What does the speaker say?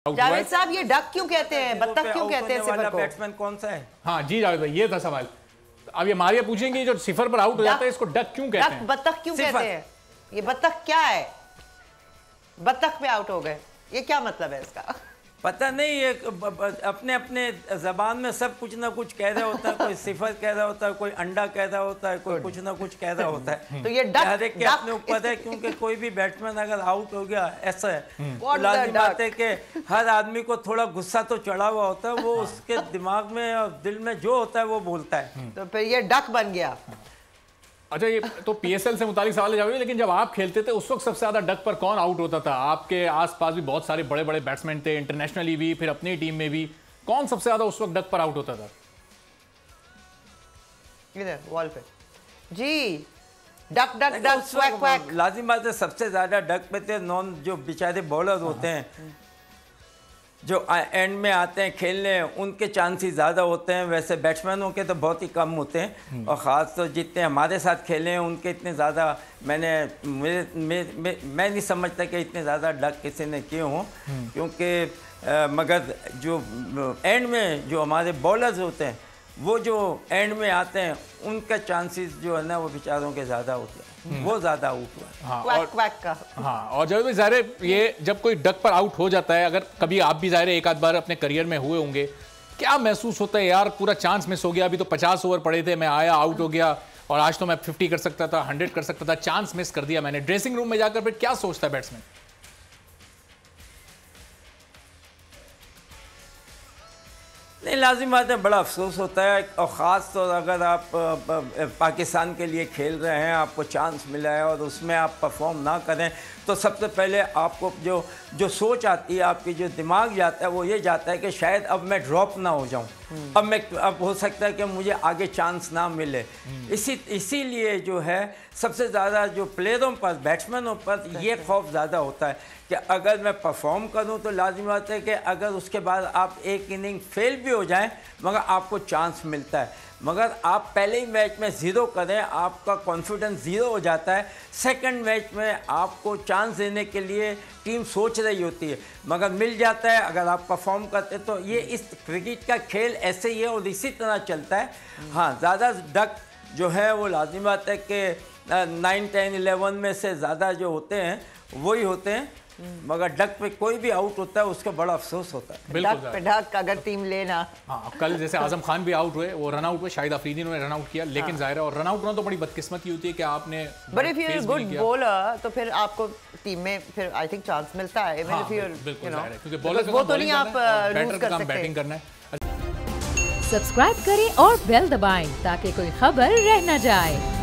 जावेद साहब ये डक क्यों कहते हैं, बत्तख क्यों कहते हैं सिफर को? बैट्समैन कौन सा है? हाँ जी जावेद भाई, ये था सवाल। अब ये मारिया पूछेंगे जो सिफर पर आउट हो जाता है इसको डक क्यों कहते हैं? बत्तख क्यों कहते हैं? ये बत्तख क्या है? बत्तख पे आउट हो गए, ये क्या मतलब है इसका? पता नहीं, ये अपने अपने जबान में सब कुछ ना कुछ कह रहा होता है। कोई सिफर कह रहा होता है, कोई अंडा कह रहा होता है, कोई कुछ ना कुछ कह रहा होता है। तो ये डक के अपने ऊपर है, क्योंकि कोई भी बैट्समैन अगर आउट हो गया ऐसा है तो लाजिम बात है कि हर आदमी को थोड़ा गुस्सा तो चढ़ा हुआ होता है, वो उसके दिमाग में और दिल में जो होता है वो बोलता है। तो फिर ये डक बन गया। अच्छा, ये तो पीएसएल से मुतालिक सवाल जाओगे, लेकिन जब आप खेलते थे उस वक्त सबसे ज्यादा डक पर कौन आउट होता था? आपके आसपास भी बहुत सारे बड़े बड़े बैट्समैन थे, इंटरनेशनली भी, फिर अपनी टीम में भी। कौन सबसे ज्यादा उस वक्त डक पर आउट होता था? इधर वॉल पे जी, duck duck duck quack quack. लाजिम बात है, सबसे ज्यादा डक पे थे नॉन जो बेचारे बॉलर होते हैं, जो एंड में आते हैं खेलने, उनके चांसेस ज़्यादा होते हैं। वैसे बैट्समैनों के तो बहुत ही कम होते हैं, और ख़ास तो जितने हमारे साथ खेले हैं उनके इतने ज़्यादा मैं नहीं समझता कि इतने ज़्यादा डक किसी ने किए हों, क्योंकि मगर जो एंड में जो हमारे बॉलर्स होते हैं, वो जो एंड में आते हैं, उनका चांसेस जो है ना वो बेचारों के ज़्यादा होते हैं, वो ज़्यादा आउट हुआ। हाँ, क्वैक क्वैक का। हाँ, और जब भी ज़ाहिर ये जब कोई डक पर आउट हो जाता है, अगर कभी आप भी ज़ाहिर एक आध बार अपने करियर में हुए होंगे, क्या महसूस होता है? यार पूरा चांस मिस हो गया, अभी तो 50 ओवर पड़े थे, मैं आया आउट हो गया, और आज तो मैं 50 कर सकता था, 100 कर सकता था, चांस मिस कर दिया मैंने। ड्रेसिंग रूम में जाकर फिर क्या सोचता है बैट्समैन? नहीं, लाजिम बात है, बड़ा अफसोस होता है, और ख़ास तौर अगर आप पाकिस्तान के लिए खेल रहे हैं, आपको चांस मिला है और उसमें आप परफॉर्म ना करें, तो सबसे पहले आपको जो सोच आती है, आपकी जो दिमाग जाता है, वो ये जाता है कि शायद अब मैं ड्रॉप ना हो जाऊं, अब हो सकता है कि मुझे आगे चांस ना मिले। इसीलिए जो है सबसे ज़्यादा जो प्लेयरों पर, बैट्समैनों पर ये खौफ ज़्यादा होता है कि अगर मैं परफॉर्म करूं तो लाजिम बात है कि अगर उसके बाद आप एक इनिंग फेल भी हो जाएं, मगर आपको चांस मिलता है। मगर आप पहले ही मैच में ज़ीरो करें, आपका कॉन्फिडेंस ज़ीरो हो जाता है। सेकंड मैच में आपको चांस देने के लिए टीम सोच रही होती है, मगर मिल जाता है अगर आप परफॉर्म करते। तो ये इस क्रिकेट का खेल ऐसे ही है और इसी तरह चलता है। हाँ, ज़्यादा डक जो है वो लाजिम बात है कि 9, 10, 11 में से ज़्यादा जो होते हैं वही होते हैं, मगर डक पे कोई भी आउट होता है उसका बड़ा अफसोस होता है। डक पे डक अगर टीम लेना। हाँ, कल जैसे आजम खान भी आउट हुए, वो रन आउट हुए, शाहिद अफरीदी ने रन आउट किया, लेकिन जाहिर है और रन आउट होना तो बड़ी बदकिस्मती होती है कि आपने but if you are good bowler तो फिर आपको टीम में फिर आई थिंक चांस मिलता है। हाँ, क्योंकि बॉलर वो तो नहीं आप लूज कर सकते। बैटिंग करना है। सब्सक्राइब करें और बेल दबाएं ताकि कोई खबर रह न जाए।